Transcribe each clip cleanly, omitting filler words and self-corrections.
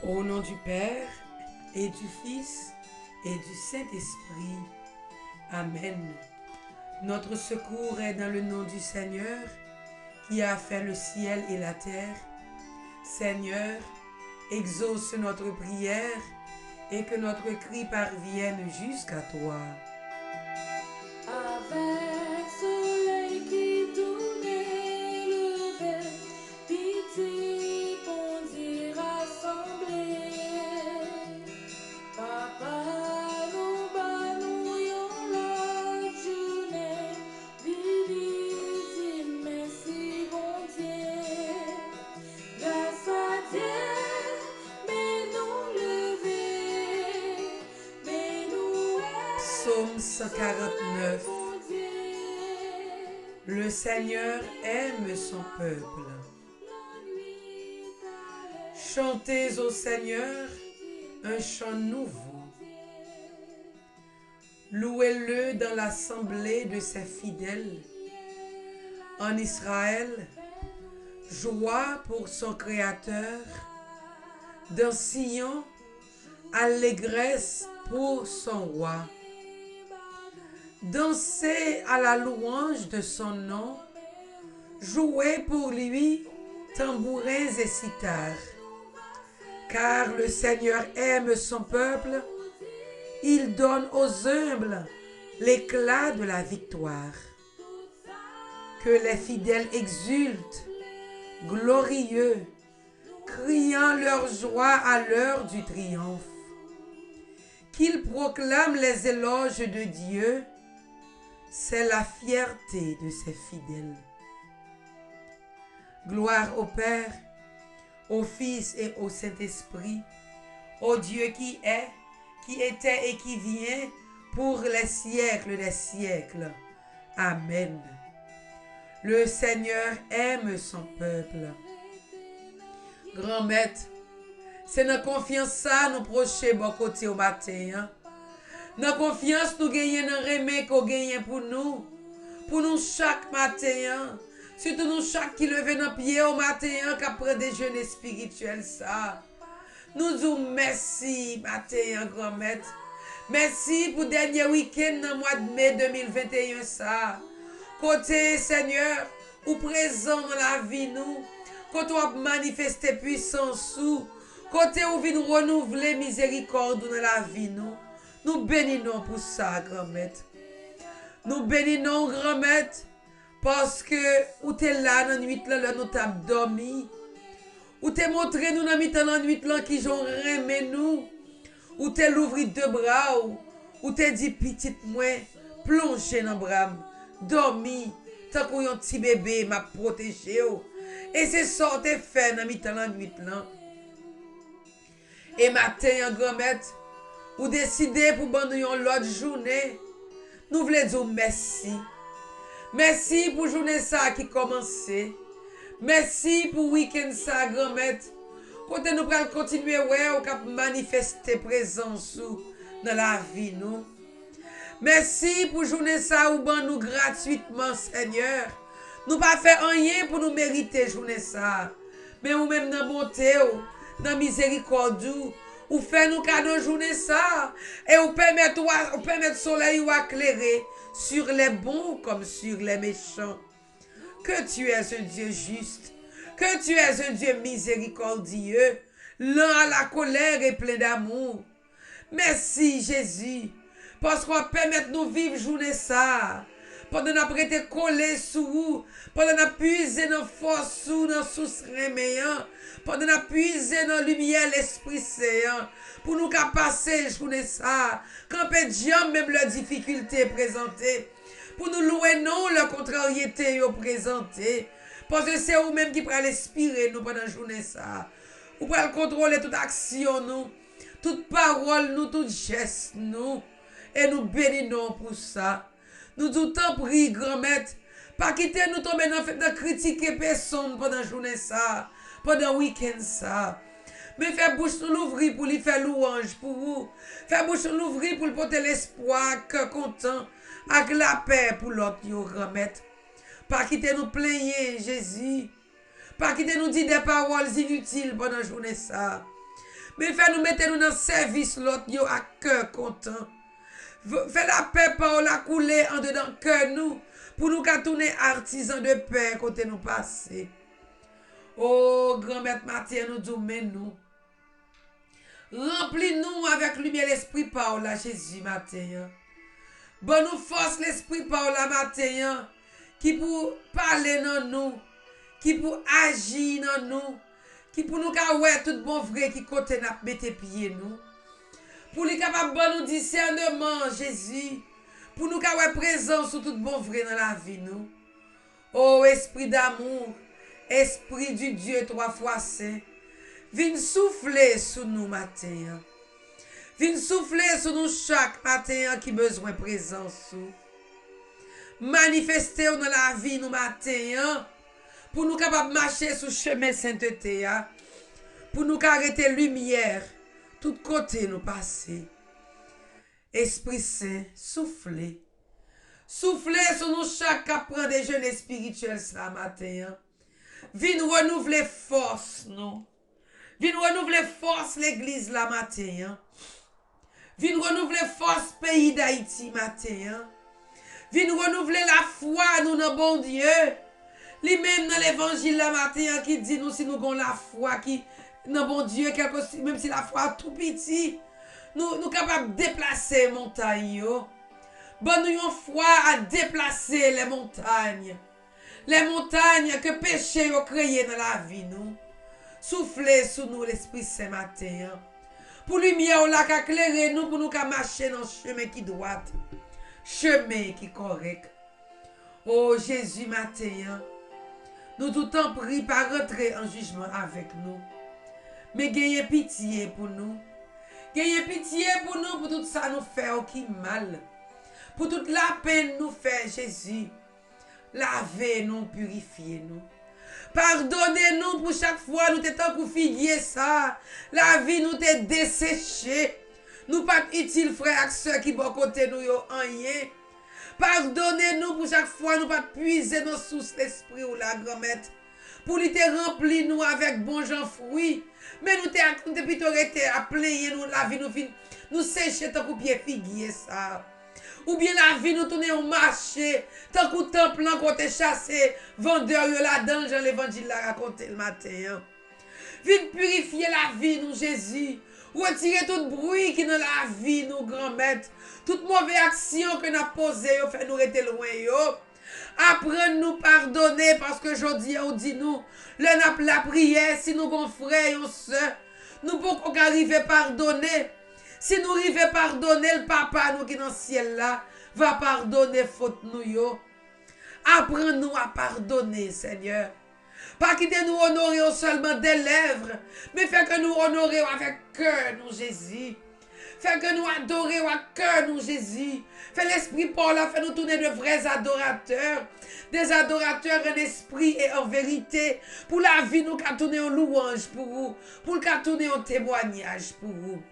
Au nom du Père et du Fils et du Saint-Esprit. Amen. Notre secours est dans le nom du Seigneur qui a fait le ciel et la terre. Seigneur, exauce notre prière et que notre cri parvienne jusqu'à toi. Avec soleil qui tournait levé, pitié qu'on dit rassemblé. Papa nous bat nous yon la journée, vivi merci bon Dieu. Grâce à Dieu, mais nous lever, mais nous Psaume 149. Le Seigneur aime son peuple. Chantez au Seigneur un chant nouveau. Louez-le dans l'assemblée de ses fidèles. En Israël, joie pour son Créateur. Dans Sion, allégresse pour son roi. Dansez à la louange de son nom. Jouez pour lui tambourins et cithars. Car le Seigneur aime son peuple. Il donne aux humbles l'éclat de la victoire. Que les fidèles exultent, glorieux, criant leur joie à l'heure du triomphe. Qu'ils proclament les éloges de Dieu. C'est la fierté de ses fidèles. Gloire au Père, au Fils et au Saint-Esprit, au Dieu qui est, qui était et qui vient, pour les siècles des siècles. Amen. Le Seigneur aime son peuple. Grand Maître, c'est notre confiance ça nous procher bon côté au matin. Hein? Notre confiance nous gagne dans remède qu'on gagne pour nous chaque matin. Hein? Surtout nous chaque qui leve dans pied au matin qu'après déjeuner spirituel ça. Nous disons merci matin grand maître. Merci pour dernier week-end dans le mois de mai 2021 ça. Côté Seigneur, ou présent dans la vie nous. Côté ou manifester puissance sous. Côté ou vient renouveler miséricorde dans la vie nous. Nous bénissons pour ça grand maître. Nous bénissons grand maître. Parce que ou t'es là dans la nuit là, nous t'as dormi. Ou t'es montré nous dans la nuit là qui j'ont remis nous. Ou t'es l'ouvri deux bras. Ou t'es dit petite moi, plongé dans bras. Dormi. Tant qu'on un petit bébé m'a protégé. Et c'est ça t'es fait dans la nuit là. Et matin en grand maître, ou décidé pour nous l'autre journée. Nous voulons dire merci. Merci pour journée ça qui commençait. Merci pour week-end ça, grand maître. Quand nous allons continuer à manifester présence dans la vie nous. Merci pour journée ça ou ban nous gratuitement Seigneur. Nous pas fait rien pour nous mériter journée ça. Mais ou même dans bonté dans miséricorde ou fait nous cadeau journée ça et ou permettre soleil ou éclairer sur les bons comme sur les méchants. Que tu es un Dieu juste, que tu es un Dieu miséricordieux, lent à la colère et plein d'amour. Merci Jésus, parce qu'on permet nous vivre journée ça. Pendant qu'on a été collé sous vous, pendant qu'on a puisé dans force sous dans sous reméant, pendant qu'on a puisé dans lumière l'Esprit Saint, pour nous qu'à passer journée ça, quand peut dire même la difficulté présentée, pour nous louer non la contrariété présentée, parce que c'est vous-même qui pourrez l'inspirer nous pendant la journée ça, vous pourrez contrôler toute action nous, toute parole nous, tout geste nous, et nous bénissons pour ça. Nous tout temps prie, grand maître, pas quitter nous tomber dans le fait de critiquer personne pendant la journée ça, pendant le week-end ça. Mais fais bouche nous l'ouvrir pour lui faire louange pour vous. Fais bouche nous l'ouvrir pour lui porter l'espoir, cœur content, avec la paix pour l'autre, grand maître. Pas quitter nous plaigner, Jésus. Pas quitter nous dire des paroles inutiles pendant la journée ça. Mais fais-nous mettre nous dans le service l'autre yo à cœur content. Fais la paix par la couler en dedans cœur nous. Pour nous qu'à tourner artisans de paix côté nous passer. Oh, grand-mère Mathieu, nous disons, mais nous. Remplis-nous avec lumière l'esprit par là, Jésus, matin. Bon, nous force l'esprit par là, matin. Qui pour parler dans nous. Qui pour agir dans nous. Qui pour nous ouais tout bon vrai qui côté n'a mettre pied nous. Pour les capables bon nous discernement, Jésus. Pour nous ouais présence sur tout bon vrai dans la vie nous. Oh, esprit d'amour. Esprit du Dieu trois fois saint. Viens souffler sur nous matin. Viens souffler sur nous chaque matin qui besoin de présence. Manifester dans la vie nous matin. Pour nous capables de marcher sur le chemin sainteté. Pour nous arrêter lumière. Tout côté nous passer. Esprit Saint, soufflez. Soufflez sur nous chaque qui prend des jeunes spirituels ce matin. Viens renouveler force nous. Viens renouveler force l'église la matin. Viens renouveler force pays d'Haïti matin. Viens renouveler la foi nous dans bon Dieu. Lui-même dans l'évangile la matin qui dit nous si nous avons la foi qui dans bon Dieu même si la foi tout petit nous capables de déplacer montagne. Bon nous une foi à déplacer les montagnes. Les montagnes que péché a créé dans la vie nous. Soufflez sur nous l'Esprit Saint matin. Pour lumière là qu'éclairer nous pour nous marcher dans le chemin qui droit. Chemin qui correct. Oh Jésus matin. Nous tout le temps prie par rentrer en jugement avec nous. Mais gagnez pitié pour nous. Gagnez pitié pour nous pour tout ça nous fait qui mal. Pour toute la peine nous fait Jésus. Lavez-nous, purifiez-nous. Pardonnez-nous pour chaque fois nous t'étant pour figuier ça. La vie nous t'est desséchée. Nous pas utile frères et sœurs qui bon côté nous yo rien. Pardonnez-nous pour chaque fois nous pas puiser dans source l'esprit ou la grand-mère. Pour lui te remplir nous avec bon gens fruits. Mais nous t'es plutôt été à plaigner nous la vie nous fin nous sécher tant qu'on pied figuier ça. Ou bien la vie nous tourner au marché, tant qu'on temple en côté chassé, vendeur là-dedans, Jean l'évangile l'a raconté le matin. Viens purifier la vie nous Jésus. Retirer tout bruit qui dans la vie nous grand-mère. Toute mauvaise action que nous avons posée, fait nous rester loin. Apprendre nous pardonner parce que aujourd'hui on dit nous, la prière, si nous avons frère ou soeur, nous pouvons arriver à pardonner. Si nous arrivons à pardonner, le papa nous qui est dans le ciel là, va pardonner faute nous yo. Apprends-nous à pardonner, Seigneur. Pas quitter nous honorer seulement des lèvres, mais faire que nous honorer avec cœur, nous Jésus. Faire que nous adorer avec cœur, nous Jésus. Fait l'esprit Paul là, fait nous tourner de vrais adorateurs. Des adorateurs en esprit et en vérité. Pour la vie, nous qu'à tourner en louange pour vous. Pour qu'à tourner en témoignage pour vous.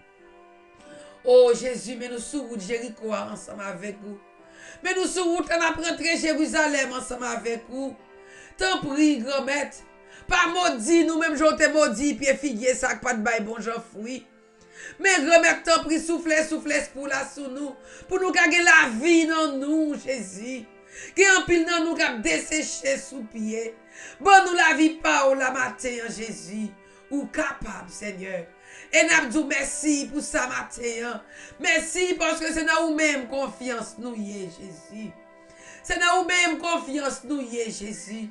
Oh Jésus, mais nous sur route Jéricho ensemble avec vous. Mais nous sur route, on a rentré Jérusalem ensemble avec vous. Tant prie, grand-mère. Pas maudit, nous-mêmes, j'en t'ai maudit, puis figuier ça, pas de bail, bon, j'en fouille. Mais grand-mère, tant prie, soufflez pour la sous nous. Pour nous gagner la vie dans nous, Jésus. Qui en pile dans nous, qui a desséché sous pied. Bon, nous la vie pas au la matin, Jésus. Ou capable, Seigneur. Et nous disons merci pour ça matin. Merci parce que c'est dans nous-mêmes confiance nous y est, Jésus. C'est dans nous-mêmes confiance nous y est, Jésus.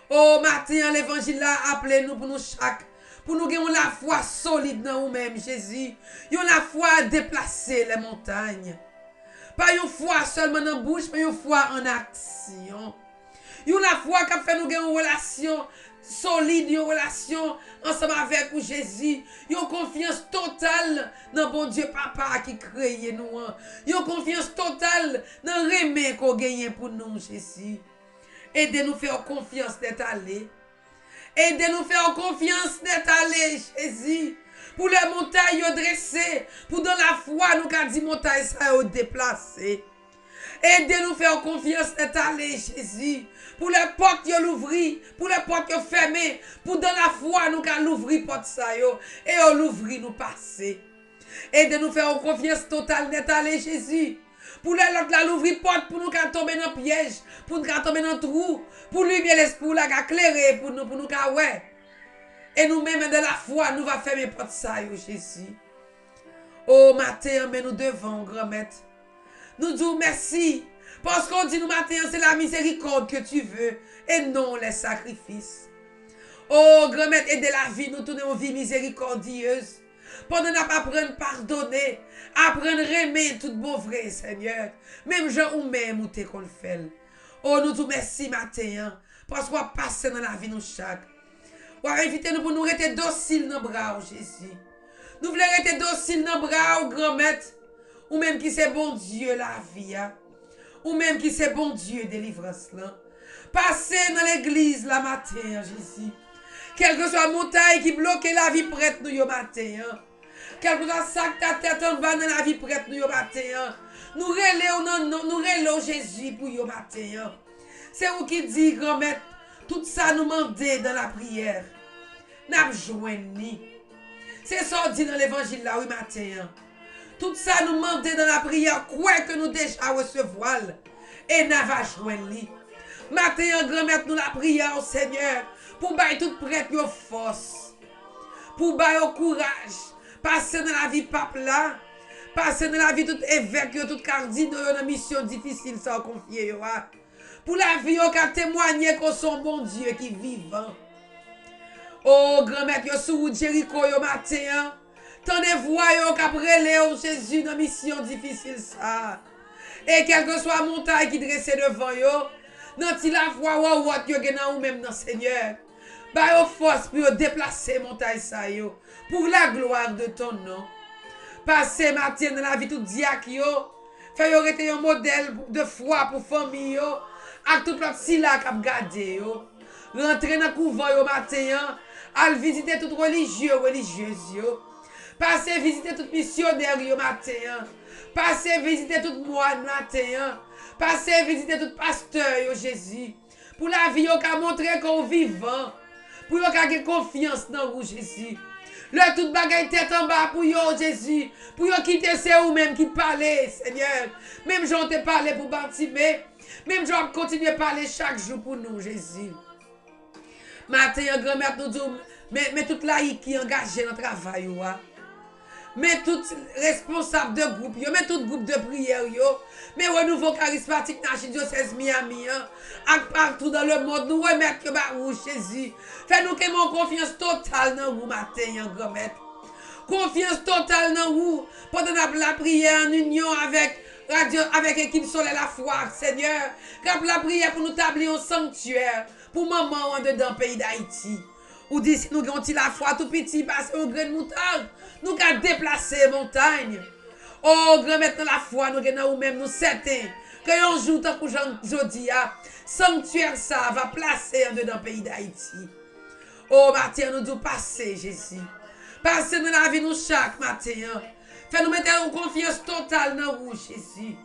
Oh, matin, l'évangile là, appelez-nous pour nous chaque. Pour nous gagner la foi solide dans nous-mêmes, Jésus. Yon la foi à déplacer les montagnes. Pas une foi seulement dans la bouche, mais une foi en action. Yon la foi qui fait nous gagner une relation solide, une relation ensemble avec vous, Jésus. Yon confiance totale dans bon Dieu Papa qui crée nous. Yon confiance totale dans le remède qu'on gagne pour nous, Jésus. Aidez-nous faire confiance d'être allés. Aidez-nous faire confiance d'être allés, Jésus. Pour les montagnes dressées. Pour dans la foi, nous avons dit montagnes ça déplacées. Aidez-nous faire confiance d'être allés, Jésus. Pour les portes yo l'ouvrir, pour les portes yo fermées, pour dans la foi nous qu'à l'ouvrir porte ça yo et on l'ouvrir nous passer. Et de nous faire une confiance totale net aller Jésus. Pour l'autre la l'ouvrir porte pour nous qu'à tomber dans piège, pour nous qu'à tomber dans trou, pour lui bien l'esprit la qu'à éclairer pour nous qu'à ouais. Et nous même de la foi nous va fermer porte ça yo Jésus. Oh matin mais nous devons grand maître. Nous disons merci. Parce qu'on dit nous matin, c'est la miséricorde que tu veux et non les sacrifices. Oh, grand-mère, aide la vie, nous tournons une vie miséricordieuse. Pendant n'a pas apprendre pardonner, apprendre aimer tout bon vrai, Seigneur. Même gens ou même où t'es qu'on le fait. Oh, nous disons merci matin, parce qu'on va passer dans la vie nous chaque. On va inviter nous pour nous rester dociles dans les bras, Jésus. Nous voulons rester dociles dans les bras, grand-mère, ou même qui c'est bon Dieu la vie. Ou même qui c'est bon Dieu délivrance là. Passez dans l'église la matin, Jésus. Quelle que soit la montagne qui bloque la vie prête nous yo matin. Quel que soit sac ta tête en bas dans la vie prête nous yo matin. Nous relèvons Jésus pour yo matin. C'est vous qui dit grand-mère, tout ça nous mandé dans la prière. N'a joindre. C'est ça dit dans l'évangile là oui matin. Tout ça nous demande dans la prière, quoi que nous déjà recevoir. Et n'a va joindre. Matin, grand-mère, nous la prière au Seigneur. Pour bailler toute prête yo force. Pour bailler au courage. Passer dans la vie pape là. Passer dans la vie tout évêque, tout cardinal, dans une mission difficile, ça confier. Pour la vie, on a témoigné qu'on son bon Dieu qui est vivant. Oh, grand-mère, yo sous Jéricho yo matin. Tendez voyons qu'après Léo Jésus dans mission difficile ça. Et quelle que soit la montagne qui dresse devant yo, dans la foi ou what yo ou même dans Seigneur. Bah yo force pour déplacer montagne ça yo pour la gloire de ton nom. Passez matin dans la vie tout diacre yo, fait yo rete un modèle de foi pour famille yo, ak tout l'autre si la k'ap gade yo. Rentrer dans couvent yo matin, al visiter tout religieuse yo. Passez visiter tout missionnaire yo matin. Passez visiter tout moine matin. Passez visiter tout pasteur yo Jésus. Pour la vie yo ka montrer qu'on vivant. Pour yo ka gen confiance dans vous Jésus. Le tout bagay tête en bas pour yo Jésus. Pour yo quitter c'est ou même qui parle Seigneur. Même j'en te parlé pour Bartimée. Même j'en continuer à parler chaque jour pour nous Jésus. Matin grand-mère nous dit mais toute laïque qui engagé dans le travail yo. Mais tout responsable de groupe, yo, mais tout groupe de prière, yo, mais renouveau charismatique dans diocèse Miami, partout dans le monde, nous remettre que bah ou Jésus. Fais-nous que mon confiance totale dans vous matin, grand maître. Confiance totale dans vous pendant la prière en union avec radio, avec équipe Soleil la foi, Seigneur. Quand la prière pour nous établir un sanctuaire pour maman en dedans pays d'Haïti. Ou d'ici nous avons la foi tout petit, passer au grain de moutarde. Nous avons déplacé montagne. Oh, grand maintenant la foi, nous avons même nous certains. Que un jour, tant que Jodia, sanctuaire ça va placer en dedans le pays d'Haïti. Oh, matin, nous devons passer, Jésus. Passer dans la vie nous chaque matin. Fais nous mettre en confiance totale dans vous, Jésus.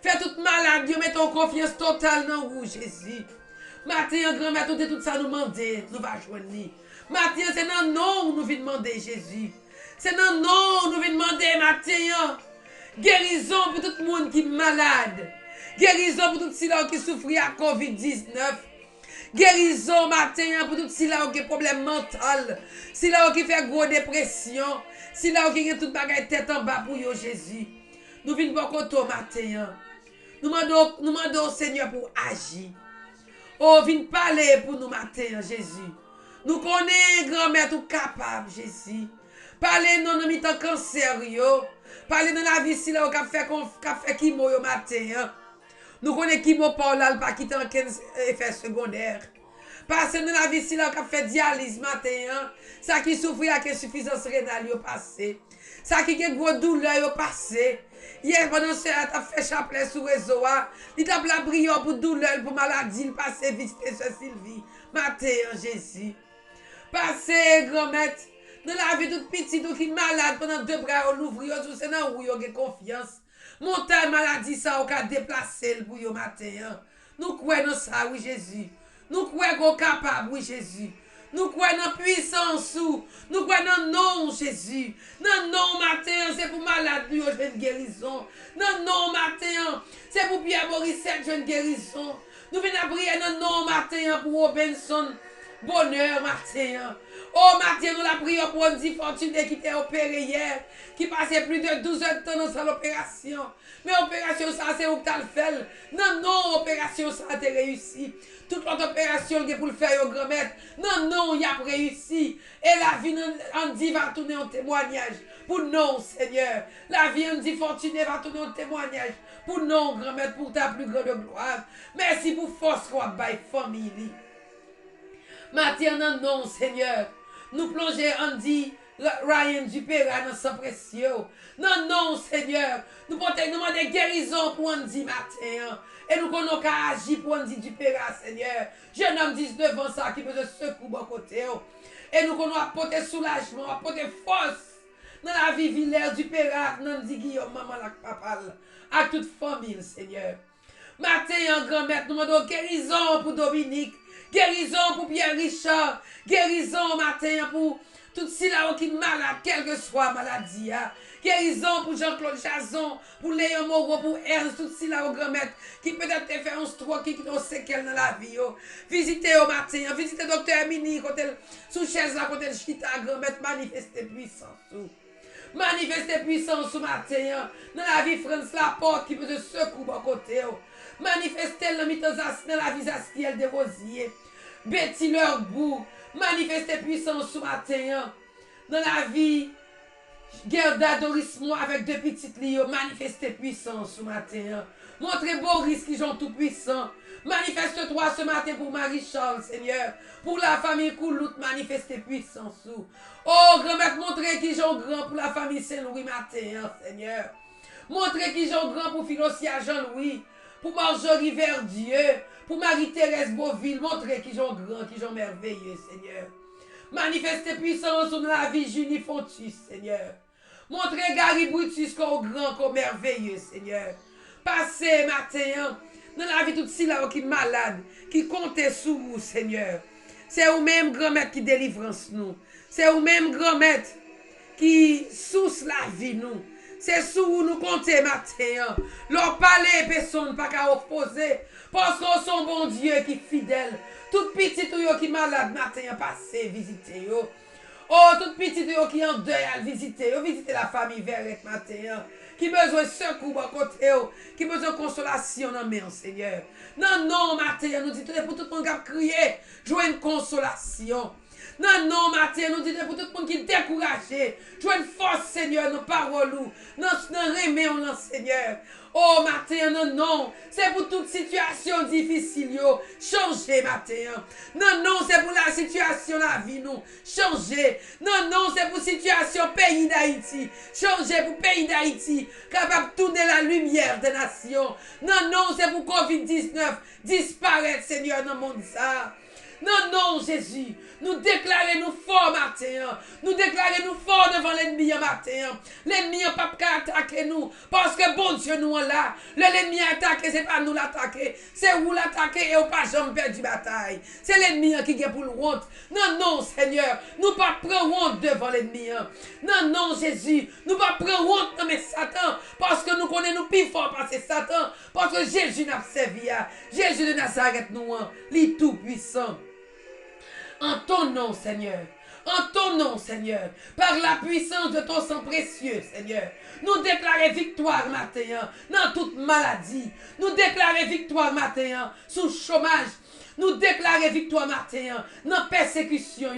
Fais toute malade, nous mettons en confiance totale dans vous, Jésus. Matin, grand maître, tout ça nous demander, nous va joindre. Matin, c'est dans non nous venons demander Jésus. C'est dans non nous venons demander matin. Guérison pour tout le monde qui est malade. Guérison pour tout ceux qui souffrent à COVID-19. Guérison matin pour tout ceux qui ont problème mental. Ceux qui fait gros dépression. Ceux qui ont toute bagaille tête en bas pour eux Jésus. Nous venons pour côté matin. Nous demandons au Seigneur pour agir. Oh, viens parler pour nous matin, Jésus. Nous connaissons grand-mère tout capable, Jésus. Parlez non nous mitan cancer yo. Parlez dans la vie si là qu'a fait chimo yo matin. Nous connaissons chimo Paul là pas quitter en 15 effets secondaires. Passez dans la vie si là qu'a fait dialyse matin. Ça qui souffre avec insuffisance rénale yo passé. Ça qui a gros douleur yo passé. Hier pendant ce temps t'as fait chapelet sur réseau il t'a la prière pour douleur pour maladie, il passé visiter ce Sylvie. Matin Jésus. Passez grand-mère dans la vie toute petite ou qui malade pendant deux bras l'ouvrir c'est dans où yo gen confiance. Montagne maladie ça ou ka déplacer pour yo matin. Nous croyons ça oui Jésus. Nous croyons qu'on est capable, oui, Jésus. Nous croyons dans la puissance, nous croyons dans le nom, Jésus. Dans le nom, matin, c'est pour malade, je veux une guérison. Dans le nom, matin, c'est pour Pierre Morissette, je veux une guérison. Nous venons prier dans le nom, matin, pour Robinson. Bonheur, matin. Oh, matin, nous la prions pour Andy Fortuné qui était opéré hier, qui passait plus de 12 heures de temps dans cette opération. Mais opération, ça, c'est où tu as le fait. Non, non, opération, ça a été réussi. Toute l'autre opération qui est pour le faire au grand-maître. Non, non, il a réussi. Et la vie Andy va tourner en témoignage. Pour non, Seigneur. La vie Andy Fortuné va tourner en témoignage. Pour non, grand-maître, pour ta plus grande gloire. Merci pour force qu'on a famille. Matin, non, non, Seigneur. Nous plongeons Andy Ryan Dupéra dans son précieux. Non, non, Seigneur. Nous demandons guérison pour Andy matin. Et nous connaissons qu'à agir pour Andy Dupéra, Seigneur. Jeune homme 19 ans, ça qui peut se secouer bon côté. Et nous connaissons apporter soulagement, apporter force dans la vie Villers Dupéra, Andy Guillaume, maman, la papa, à toute famille, Seigneur. Matin, grand-mère, nous demandons guérison pour Dominique. Guérison pour Pierre Richard. Guérison matin pour tout ceux qui sont malades, quelle que soit la maladie. Guérison pour Jean-Claude Chazon, pour Léon Moreau, pour Ernst, tout ceux au grand-maître qui peut-être te fait un stroke, qui ont séquelles dans la vie. Visitez au matin, visitez docteur Mini, sous chaise là, côté chita, grand-maître, manifestez puissance. Manifestez puissance ce matin. Dans la vie, France Laporte qui peut se secouer à côté. Manifestez dans la vie Astiel de Rosier. Betty Lurbourg. Manifestez puissance ce matin. Dans la vie, Gerda Doris moi avec deux petites lions. Manifestez puissance ce matin. Montrez Boris qui sont tout puissants. Manifeste-toi ce matin pour Marie-Charles, Seigneur. Pour la famille Koulout, manifestez puissance. Oh, grand-mère, montrez qui sont grands pour la famille Saint-Louis matin, Seigneur. Montrez qui sont grands pour Philosia Jean-Louis. Pour Marjorie Verdieu. Pour Marie-Thérèse Beauville. Montrez qui sont grands, qui sont merveilleux, Seigneur. Manifestez puissance dans la vie Junie Fontus, Seigneur. Montrez Gary Brutus comme grand, comme merveilleux, Seigneur. Passez matin dans la vie tout si là qui est malade, qui compte sur vous, Seigneur. C'est vous-même grand-maître qui délivrance nous. C'est vous-même grand-maître qui source la vie nous. C'est sous vous nous comptez matin. Leur parler personne pas qu'à opposer parce qu'on son bon Dieu qui est fidèle. Toute petite qui est malade matin passez visiter yo. Oh, toute petite qui est en deuil à visiter. Visiter la famille Verrette matin. Qui besoin de secours à côté, qui besoin de consolation dans mes Seigneur. Non, non, matin, nous disons pour tout le monde qui a crié, jouer une consolation. Non, non, matin, nous disons pour tout le monde qui est découragé, jouer une force, Seigneur, nos paroles, nos remèdes, Seigneur. Oh, matin, non, non, c'est pour toute situation difficile, yo. Changez, matin. Non, non, c'est pour la situation de la vie, nous. Changez. Non, non, c'est pour la situation pays d'Haïti. Changez pour pays d'Haïti, capable de tourner la lumière des nations. Non, non, c'est pour COVID-19 disparaître, Seigneur, dans le monde, ça. Non, non, Jésus, nous déclarons nous forts matin. Nous déclarons nous forts devant l'ennemi matin. L'ennemi n'a pas qu'à attaquer nous. Parce que bon Dieu nous est là. L'ennemi a attaqué, ce n'est pas nous l'attaquer. C'est vous l'attaquer et vous pas jamais perdu bataille. C'est l'ennemi qui est pour le honte. Non, non, Seigneur, nous pas prendre honte devant l'ennemi. Non, non, Jésus, nous pas prendre honte dans mes Satan. Parce que nous connaissons nous plus fort parce que Satan. Parce que Jésus n'a pas servi. Jésus de Nazareth nous, lui tout puissant. En ton nom, Seigneur. En ton nom, Seigneur. Par la puissance de ton sang précieux, Seigneur. Nous déclarons victoire matin dans toute maladie. Nous déclarons victoire matin sous chômage. Nous déclarons victoire matin dans persécution.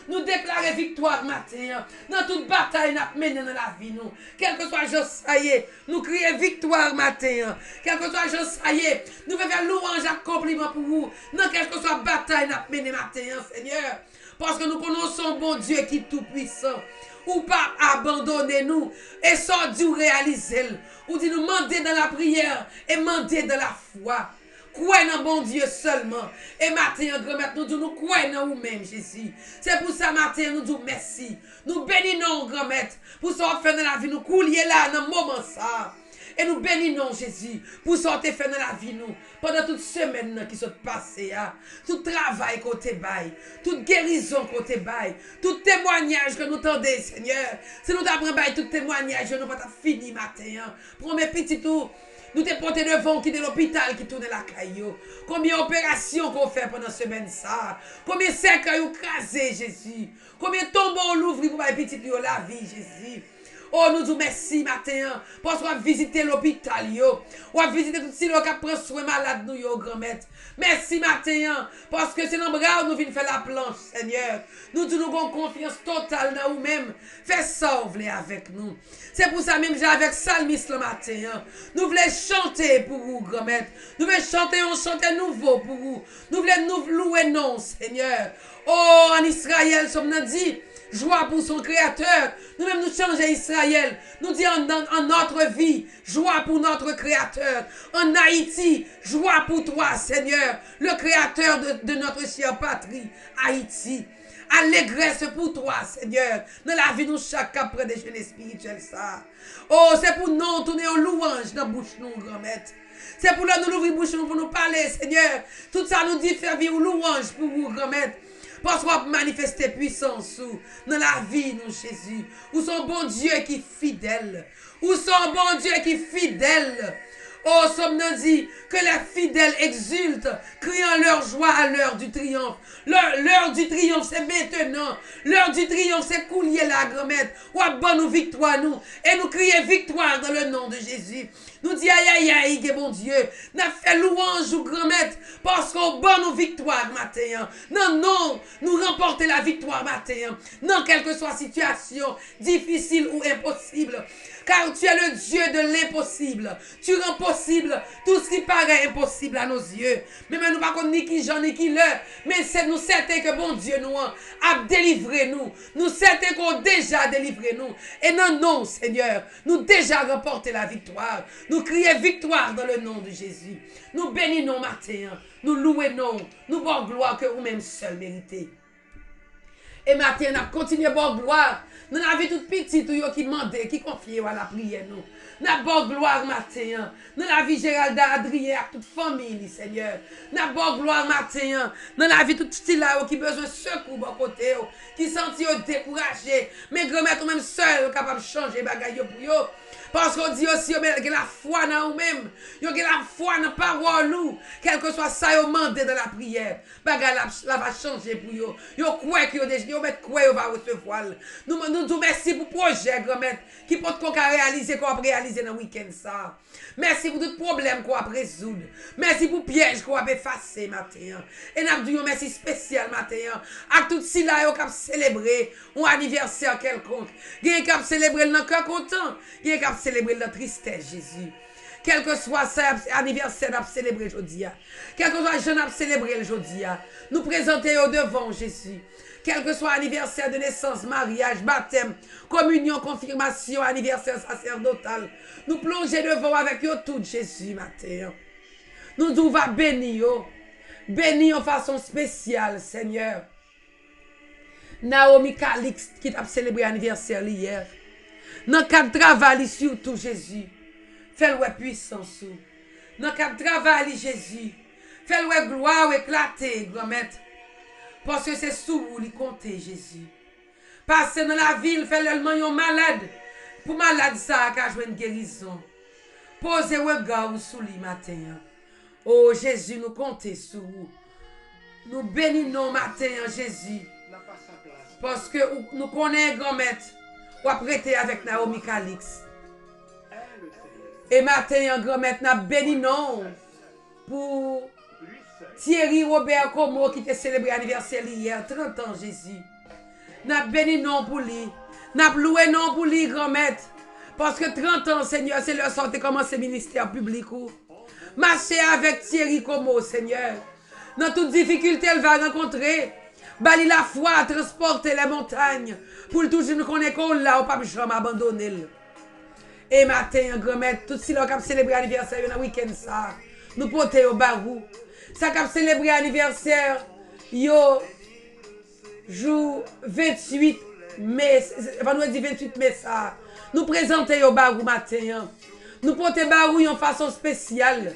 Nous déclarons victoire matin dans toute bataille nous menée dans la vie. Nous. Quel que soit Josaïe, nous crions victoire matin. Quel que soit Josaïe, nous faisons louange et compliment pour vous. Dans quelle que soit bataille nous menée matin, Seigneur. Parce que nous connaissons bon Dieu qui est tout puissant. Ou pas abandonner nous et sans Dieu réaliser. Ou dit nous demander dans la prière et demander dans la foi. Croyez dans bon Dieu seulement. Et matin, grand-mère, nous disons, nous croyons dans vous-même, Jésus. C'est pour ça, matin, nous disons merci. Nous bénissons, grand-mère, pour ce qu'on fait dans la vie. Nous coulions là, dans le moment ça. Et nous bénissons Jésus pour sortir faire dans la vie nous. Pendant toute semaine qui sont passées. Tout travail côté bail. Toute guérison côté bail. Tout témoignage que nous tendez Seigneur. Si nous t'apprenons bail tout témoignage, nous pas fini matin. Premier petit tour. Nous t'es porté devant qui est l'hôpital qui tourne la caillou. Combien d'opérations qu'on fait pendant la semaine ça. Combien de cercueils ont crasé Jésus. Combien de tombeaux on l'ouvre pour les petits la vie Jésus. Oh, nous disons merci matin. Parce qu'on va visiter l'hôpital. On va visiter tout ce qui prend soin malade nous, grand-mère. Merci matin. Parce que c'est dans le bras où nous venons faire la planche, Seigneur. Nous disons nous avons confiance totale dans nous-mêmes. Fais ça, vous avec nous. C'est pour ça même j'ai avec Salmis le matin. Nous voulons chanter pour vous, grand-mère. Nous voulons chanter un chanter nouveau pour vous. Nous voulons nous louer non, Seigneur. Oh, en Israël, sommes dit. Joie pour son créateur. Nous-mêmes nous changer Israël. Nous disons en notre vie, joie pour notre créateur. En Haïti, joie pour toi, Seigneur, le créateur de notre chère patrie, Haïti. Allégresse pour toi, Seigneur. Dans la vie, nous chaque après des jeunes spirituels, ça. Oh, c'est pour nous tourner en louange dans la bouche, nous, grand-mère. C'est pour nous ouvrir bouche, pour nous parler, Seigneur. Tout ça nous dit faire vivre louange pour vous, grand-mère. Parce qu'on va manifester puissance dans la vie, nous, Jésus. Où son bon Dieu qui est fidèle. Où son bon Dieu qui est fidèle. Oh, sommes-nous dit que les fidèles exultent, criant leur joie à l'heure du triomphe. L'heure du triomphe, c'est maintenant. L'heure du triomphe, c'est coulier la grand-mère. Ou à bonne victoire, nous. Et nous crions victoire dans le nom de Jésus. Nous disons aïe, aïe, aïe, bon Dieu. Nous fait louange ou grand-mère parce qu'on bonne victoire matin. Non, non, nous remporter la victoire matin. Non, quelle que soit la situation, difficile ou impossible. Car tu es le Dieu de l'impossible. Tu rends possible tout ce qui paraît impossible à nos yeux. Mais nous ne pas ni qui Jean ni qui l'heure. Mais c'est nous certain que bon Dieu nous a délivré nous. Nous certain qu'on a déjà délivré nous. Et non, non, Seigneur, nous déjà remporté la victoire. Nous crions victoire dans le nom de Jésus. Nous bénissons matin. Nous louons. Nous bon gloire que vous-même seul méritez. Et matin, nous continuons à bon gloire. Nous avons toute petite qui demandait, qui confiait à la prière. Nous avons gloire matin. Nous avons Géralda, Adrien, à toute famille, Seigneur. Nous avons gloire matin. Nous avons tout petit là qui besoin de secours de côté, qui sentit découragé. Mais grand-mère, tout même seul, capable de changer les bagages pour eux. Parce qu'on dit aussi, il y a la foi dans vous-même. Il y a la foi dans la parole. Quel que soit ça, vous demandez dans la prière. Bagage la va changer pour vous. Vous croyez que vous mettez quoi vous va recevoir. Nous disons merci pour le projet, grand-mère, qui peut qu'on réaliser, qu'on va réaliser dans le week-end. Ça. Merci pour tout problème qu'on va résoudre. Merci pour le piège qu'on va effacer matin. Et nous disons merci spécial matin. À tout ce là, vous avez célébré un anniversaire quelconque. Vous avez célébré le cœur content. Vous avez célébrer la tristesse, Jésus. Quel que soit ça, anniversaire, nous célébrer aujourd'hui. Quel que soit jeune, nous célébrer aujourd'hui. Nous présenter au devant, Jésus. Quel que soit anniversaire de naissance, mariage, baptême, communion, confirmation, anniversaire sacerdotal. Nous plonger devant avec eux tout, Jésus, matin. Nous nous va bénir. Bénir en façon spéciale, Seigneur. Naomi Calix, qui a célébré l'anniversaire hier. Dans le cadre de travail, surtout Jésus, fais-le puissance. Dans le cadre de travail, Jésus, fais-le gloire éclater, grand-mère. Parce que c'est sous vous qui comptez, Jésus. Passez dans la ville, fais-le malade. Pour malade, ça a joué une guérison. Posez le regard sous lui matin. Oh Jésus, nous comptons sur vous. Nous bénissons matin, Jésus. Parce que nous connaissons, grand-mère. Ou prêter avec Naomi Calix. Et matin, en grand-mère, nous bénissons pour Thierry Robert Como qui a célébré l'anniversaire hier, 30 ans, Jésus. Nous bénissons pour lui. Nous louons pour lui, grand-mère. Parce que 30 ans, Seigneur, c'est leur sortie commencer ministère public. Marcher avec Thierry Como, Seigneur. Dans toute difficulté, elle va rencontrer. Bali la foi à transporter les montagnes pour toujours nous connaître qu'on là ou pas jamais abandonner. Et matin, grand-mère, tout ce qui a célébré l'anniversaire le week-end ça, nous porter au barou. Ça qui a célébré l'anniversaire, yo jour 28 mai, vendredi 28 mai ça, nous présenter au barou matin. Nous portons barouille en façon spéciale.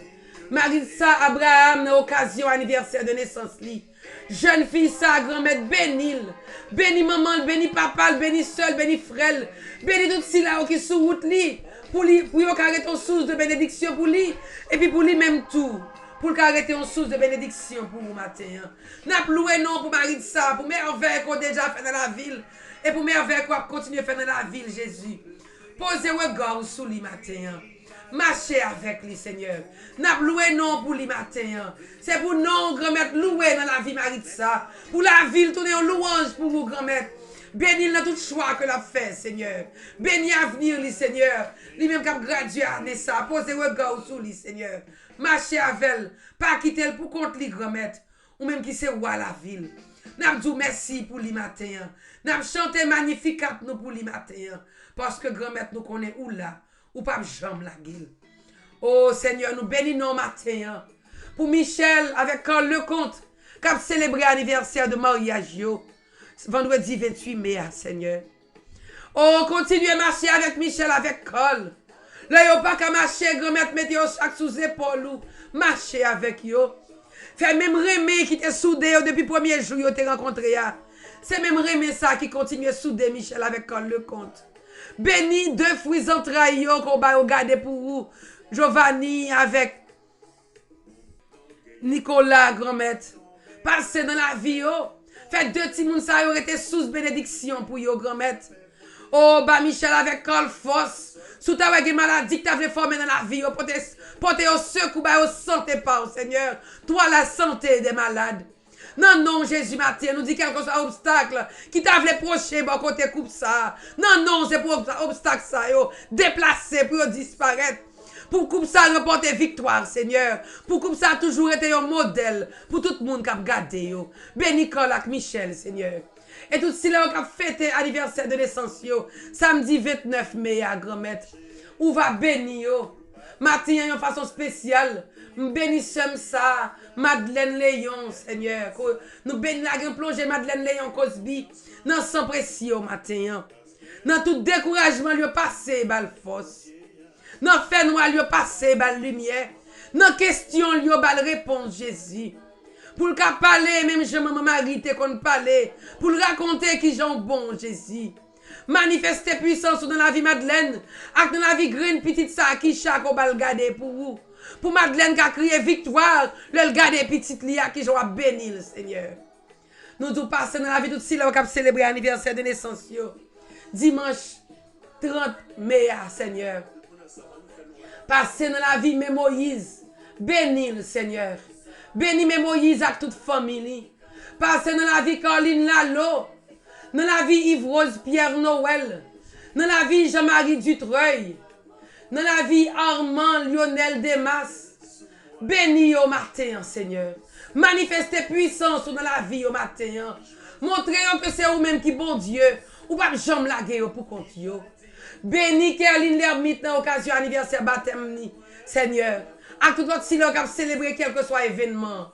Marissa Abraham, dans l'occasion anniversaire de naissance li. Jeune fille sa grand-mère bénil. Béni maman, béni papa, béni seul, béni frère. Béni tout si là qui sous route li. Pour yon arrêter une source de bénédiction pour lui. Et puis pour lui même tout. Pour arrêter une source de bénédiction pour vous matin. N'a loué non pour Marissa, pour merveille qu'on déjà fait dans la ville. Et pour merveille qu'on continue à faire dans la ville, Jésus. Posez regard sous lui matin. Marchez avec lui, Seigneur. N'a loué non pour lui matin. C'est pour non, grand-mère, louer dans la vie Maritza. Pour la ville, tourner en louange pour vous, grand-mère. Bénis dans tout choix que l'a fait, Seigneur. Bénis l'avenir, lui, Seigneur. Lui-même qui a gradué à Nessa. Posez regard sous lui, Seigneur. Marchez avec elle. Pas quitter elle pour contre lui, grand-mère. Ou même qui c'est roi la ville. N'a dit merci pour lui matin. N'a chanté magnificat nous pour lui matin. Parce que grand-mère nous connaît où là. Ou pas jambe la gueule. Oh Seigneur, nous bénissons matin. Pour Michel avec Carl Lecomte, qui a célébré l'anniversaire de mariage, vendredi 28 mai, Seigneur. Oh, continuez à marcher avec Michel, avec Carl. Là, il n'y a pas qu'à marcher, grand-mère, mettez chaque sous épaule ou marcher avec yo. Fait même Rémé qui était soudé depuis le premier jour, vous avez rencontré. C'est même Rémé ça qui continue à souder Michel avec Carl Lecomte. Béni deux fruits entrailles qu'on va regarder pour vous. Giovanni avec Nicolas, grand-mère. Passez dans la vie, Faites deux petits moun ça aurait été sous bénédiction pour yo, grand-mère. Oh, bah Michel avec Carl Foss. Sous ta wè maladie que tu avais formé dans la vie, portez au secours, au santé par, Seigneur. Toi, la santé des malades. Non, non, Jésus matin, nous dit quelque chose obstacle qui t'a voulu procher, bon côté coupe ça. Non, non, c'est pour obstacle ça, yo. Déplacer pour disparaître. Pour coupe ça remporter victoire, Seigneur. Pour coupe ça toujours été un modèle pour tout le monde qui a gardé, yo. Béni avec Michel, Seigneur. Et tout si là, on a fêté l'anniversaire de naissance, yo. Samedi 29 mai, à grand-mère. On va bénir, yo. Matin, une façon spéciale. Bénissons ça, Madeleine Léon, Seigneur. Nous bénissons la plongée Madeleine Léon Cosby. Dans sans pression matin. Dans tout découragement, lui passé, bal force. Dans fait noir, lui passé, bal lumière. Dans question, lui bal réponse, Jésus. Pour le parler, même je maman Marie te qu'on parler. Pour le raconter qui j'en bon, Jésus. Manifester puissance dans la vie Madeleine. Avec dans la vie green petite ça qui chaque au bal garder pour vous. Pour Madeleine qui a crié victoire, le garder petite lia qui j'en béni le Seigneur. Nous nous passons dans la vie tout si là qui a célébré l'anniversaire de naissance dimanche 30 mai, Seigneur. Passez dans la vie mais Moïse, béni le Seigneur. Béni mais Moïse avec toute famille. Passez dans la vie Caroline Lalo. Dans la vie Yves-Rose Pierre Noël. Dans la vie Jean-Marie Dutreuil. Dans la vie Armand Lionel Demas. Béni au matin, Seigneur. Manifestez puissance dans la vie au matin. Montrez que c'est vous-même qui bon Dieu. Ou pas jamais laguer pour compte. Béni Caroline l'ermite dans l'occasion anniversaire baptême, Seigneur. À tout autre si l'on a célébré quel que soit événement.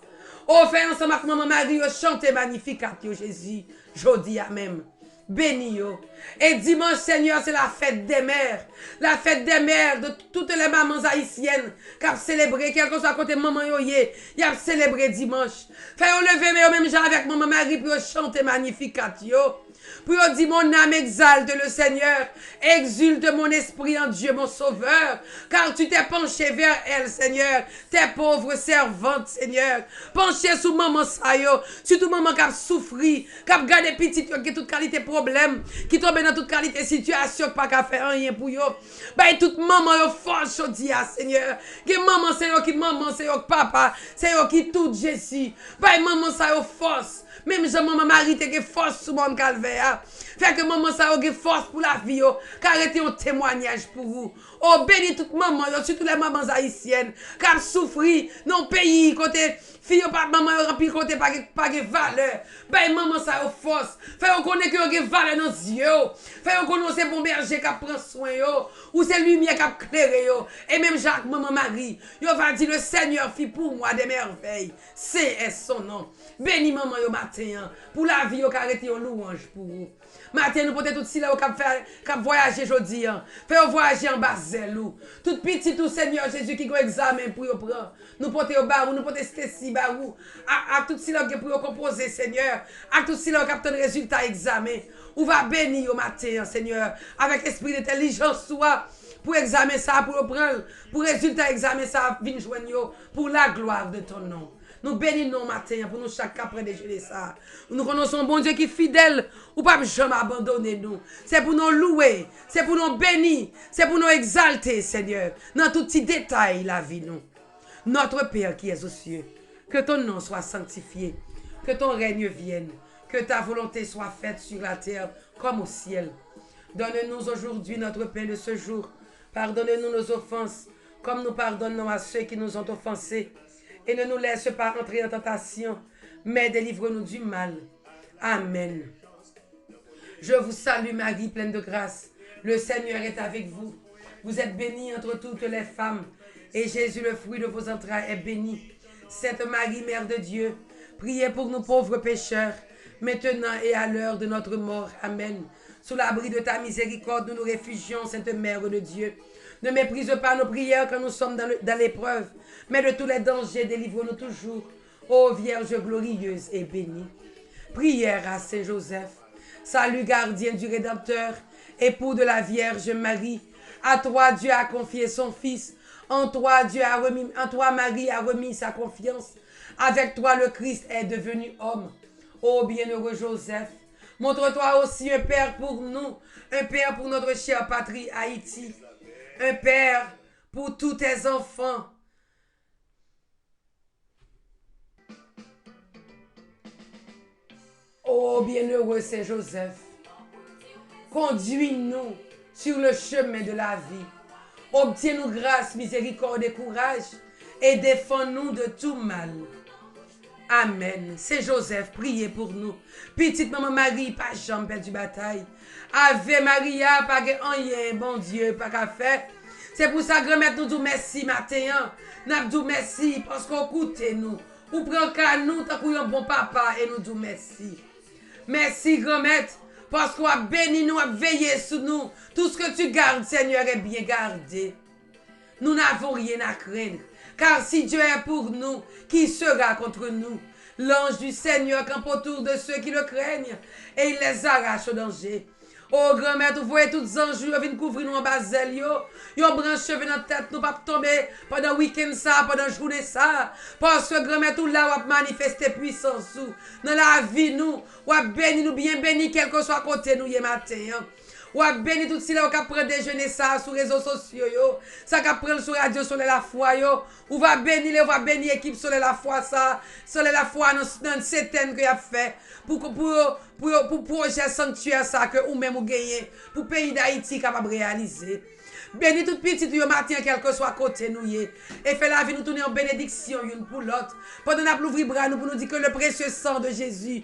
Oh, fait ensemble avec maman Marie, chantez magnifique à Jésus. Jodi à même. Béni yo. Et dimanche, Seigneur, c'est la fête des mères. La fête des mères de toutes les mamans haïtiennes qui ont célébré, quel que soit côté maman yo yé, y a célébré dimanche. Fait on lever, mais même genre avec maman Marie, pour chanter magnifique à yo. Pour dire mon âme exalte le Seigneur, exulte mon esprit en Dieu mon sauveur, car tu t'es penché vers elle, Seigneur, tes pauvres servantes, Seigneur, penché sous maman Sayo, surtout maman qui a souffri, qui a gardé petite, qui a toute qualité problème, qui tombe dans toute qualité situation, qui n'a pas faire rien pour yo. Bah, toute maman yo force chodia, Seigneur, que maman c'est yo qui maman, c'est yo papa, c'est yo qui tout Jésus, bah, maman ça yo force. Même si maman Marie te force sur mon calvaire. Fait que maman ça a force pour la vie. Car arrêtez un témoignage pour vous. Oh, béni toute maman, surtout les mamans haïtiennes. Qui souffri dans le pays, côté fille, pas maman, rempli côté pas de valeur. Ben, maman ça a force. Fait qu'on connaît que vous avez valeur dans les yeux. Fait qu'on connaît c'est bon berger qui prend soin. Ou c'est lumière qui clairé. Et même Jacques, maman Marie, il va dire le Seigneur fit pour moi des merveilles. C'est son nom. Béni maman yo matin pour la vie yo arrêté en louange pour vous. Matin, nous portons tout si là au cap voyager aujourd'hui. Faire voyager en Basel. Tout petit, tout Seigneur Jésus qui a examen pour vous prendre. Nous portons au barou, nous portons Stécie barou. À tout si là qui pour composer, Seigneur. À tout si là qui a obtenu résultat examen. On va bénir au matin, Seigneur. Avec esprit d'intelligence, soit. Pour examiner ça, pour prendre, pour résultat examiner ça, venir joindre pour la gloire de ton nom. Nous bénissons matin pour nous chaque après déjeuner ça. Nous connaissons bon Dieu qui est fidèle, ou pas jamais abandonner nous. C'est pour nous louer, c'est pour nous bénir, c'est pour nous exalter, Seigneur, dans tout petit détail la vie nous. Notre Père qui es aux cieux, que ton nom soit sanctifié, que ton règne vienne, que ta volonté soit faite sur la terre comme au ciel. Donne-nous aujourd'hui notre pain de ce jour. Pardonne-nous nos offenses, comme nous pardonnons à ceux qui nous ont offensés. Et ne nous laisse pas entrer en tentation, mais délivre-nous du mal. Amen. Je vous salue Marie, pleine de grâce. Le Seigneur est avec vous. Vous êtes bénie entre toutes les femmes, et Jésus, le fruit de vos entrailles, est béni. Sainte Marie, Mère de Dieu, priez pour nous pauvres pécheurs, maintenant et à l'heure de notre mort. Amen. Sous l'abri de ta miséricorde, nous nous réfugions, Sainte Mère de Dieu. Ne méprise pas nos prières quand nous sommes dans l'épreuve, mais de tous les dangers, délivre-nous toujours. Ô Vierge glorieuse et bénie. Prière à Saint Joseph. Salut gardien du Rédempteur, époux de la Vierge Marie. À toi, Dieu a confié son Fils. En toi, Marie a remis sa confiance. Avec toi, le Christ est devenu homme. Ô bienheureux Joseph, montre-toi aussi un Père pour nous, un Père pour notre chère patrie Haïti, un Père pour tous tes enfants. Ô bienheureux Saint Joseph, conduis-nous sur le chemin de la vie. Obtiens-nous grâce, miséricorde et courage et défends-nous de tout mal. Amen. Saint Joseph, priez pour nous. Petite maman Marie, pas jamais perdu bataille. Ave Maria, pas rien, bon Dieu, pas qu'à faire. C'est pour ça que grand-mère nous dit merci matin. Nous dit merci parce qu'on écoute nous. Ou prend qu'à nous, tant qu'on un bon papa et nous dit merci. Merci grand-mère parce qu'on a béni nous, a veillé sur nous. Tout ce que tu gardes, Seigneur, est bien gardé. Nous n'avons rien à craindre. Car si Dieu est pour nous, qui sera contre nous? L'ange du Seigneur campe autour de ceux qui le craignent et il les arrache au danger. Oh grand-mère, vous voyez tous les anges qui viennent couvrir nous en basel. Ils ont branché dans la tête, nous pas tomber pendant le week-end ça, pendant la journée ça. Parce que grand-mère, tout là, on manifester puissance dans la vie nous. On béni nous, bien béni, quel que soit côté nous, hier matin. Ou a béni tout si là, ou a prendre déjeuner ça sur les réseaux sociaux, ça qu'a prendre sur radio, sur la foi, ou va bénir, l'équipe sur la foi, ça, sur la foi, dans certaines qu'il a fait, pour projet sanctuaire, ça, que ou même ou gagner, pour le pays d'Haïti capable de réaliser. Bénis tout petit, yo matin, quel que soit côté nous, et fait la vie nous tourner en bénédiction, une pour l'autre. Pendant qu'on ouvre bras, nous pour nous dire que le précieux sang de Jésus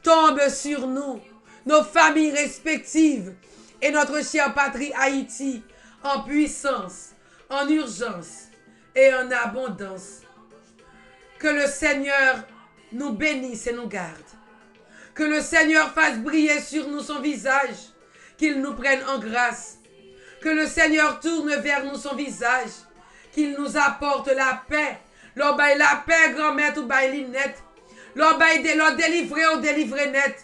tombe sur nous, nos familles respectives, et notre chère patrie Haïti en puissance, en urgence et en abondance. Que le Seigneur nous bénisse et nous garde. Que le Seigneur fasse briller sur nous son visage, qu'il nous prenne en grâce. Que le Seigneur tourne vers nous son visage, qu'il nous apporte la paix. L'on baille la paix, grand-mère, ou baille net. L'on délivrer ou délivrer net.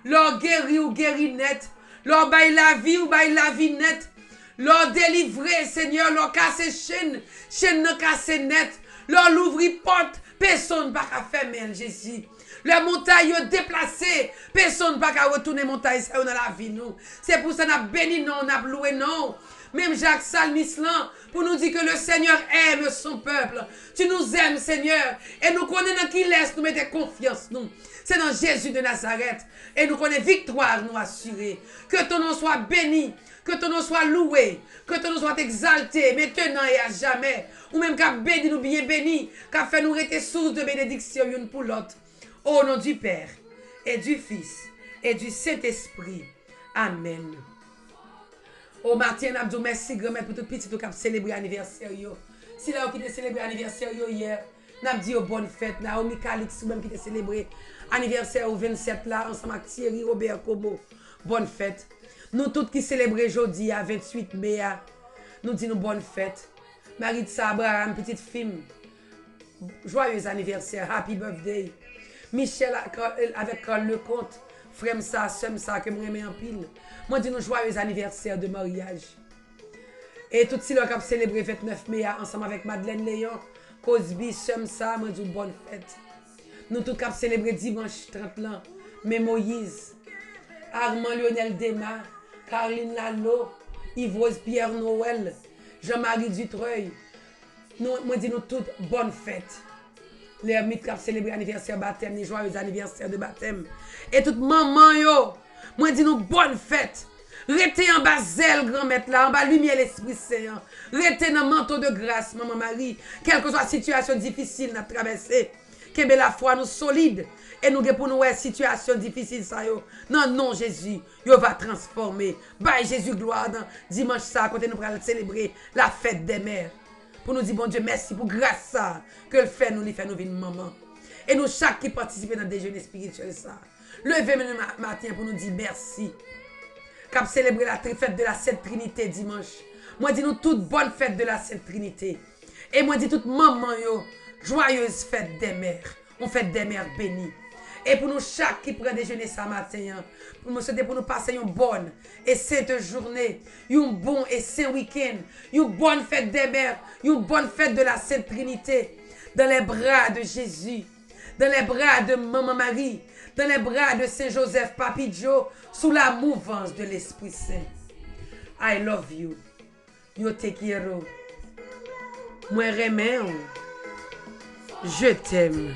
L'on guérir ou guérir net. L'on baille la vie ou baille la vie net. L'on délivrer, Seigneur, l'on casse chaîne non casse net. L'on l'ouvrir porte, personne pas qu'à fermer, Jésus. Les montagnes déplacées, personne pas qu'à retourner montagne dans la vie nous. C'est pour ça qu'on a béni non, on a loué non. Même Jacques Salmislan, pour nous dire que le Seigneur aime son peuple. Tu nous aimes, Seigneur. Et nous connaissons qui laisse nous mettre confiance, nous. C'est dans Jésus de Nazareth. Et nous connaissons victoire, nous assurer. Que ton nom soit béni. Que ton nom soit loué. Que ton nom soit exalté. Maintenant et à jamais. Ou même qu'à béni nous bien béni. Qu'à fait nous rester source de bénédiction une pour l'autre. Au nom du Père et du Fils et du Saint-Esprit. Amen. Oh Martin, Abdou, merci grand-mère pour tout petit qui a célébré l'anniversaire. Si là, qui a célébré l'anniversaire hier, n'a dit bonne fête. Naomi Calix, même qui a célébré l'anniversaire au 27 là, ensemble avec Thierry Robert Kobo. bonne fête. Nous toutes qui célébrons aujourd'hui à 28 mai, nous disons bonne fête. Maritza Abraham, petite fille, joyeux anniversaire, happy birthday. Michel avec Carl Lecomte, frère ça, somme ça, que je me en pile. Moi, dis nous joyeux anniversaire de mariage. Et tout si l'on a célébré 29 mai ensemble avec Madeleine Léon, Cosby, somme ça, moi, dis bonne fête. Nous tous avons célébré dimanche 30 ans, mais Moïse, Armand Lionel Dema, Caroline Lalo, Yves Pierre Noël, Jean-Marie Dutreuil. Moi, dis nous toutes bonne fête. Les amis qui ont célébré l'anniversaire baptême, les joyeux anniversaire de baptême. Et toute maman yo, moi dis nous bonne fête. Restez en bas zèle grand-mère là, en bas lumière l'Esprit Saint. Restez dans le manteau de grâce, maman Marie. Quelle que soit la situation difficile nous traverser, que la foi nous solide et nous pour nous situation difficile ça yo. Non non Jésus, yo va transformer. Bye Jésus gloire dans dimanche ça quand nous allons célébrer la fête des mères. Pour nous dire, bon Dieu, merci pour grâce ça, que le fait nous vivre maman. Et nous, chaque qui participe dans le déjeuner spirituel, ça, levez-nous le matin pour nous dire merci. Cap célébrer la fête de la Sainte Trinité dimanche. Moi, dis nous toute bonne fête de la Sainte Trinité. Et moi, dis toute maman, yo, joyeuse fête des mères. On fête des mères bénies. Et pour nous, chaque qui prend déjeuner ce matin, pour nous souhaiter pour nous passer une bonne et sainte journée, un bon et saint week-end, une bonne fête des mères, une bonne fête de la Sainte Trinité, dans les bras de Jésus, dans les bras de Maman Marie, dans les bras de Saint Joseph, Papi Joe, sous la mouvance de l'Esprit Saint. I love you. Yo te quiero. Moi, remets. Je t'aime.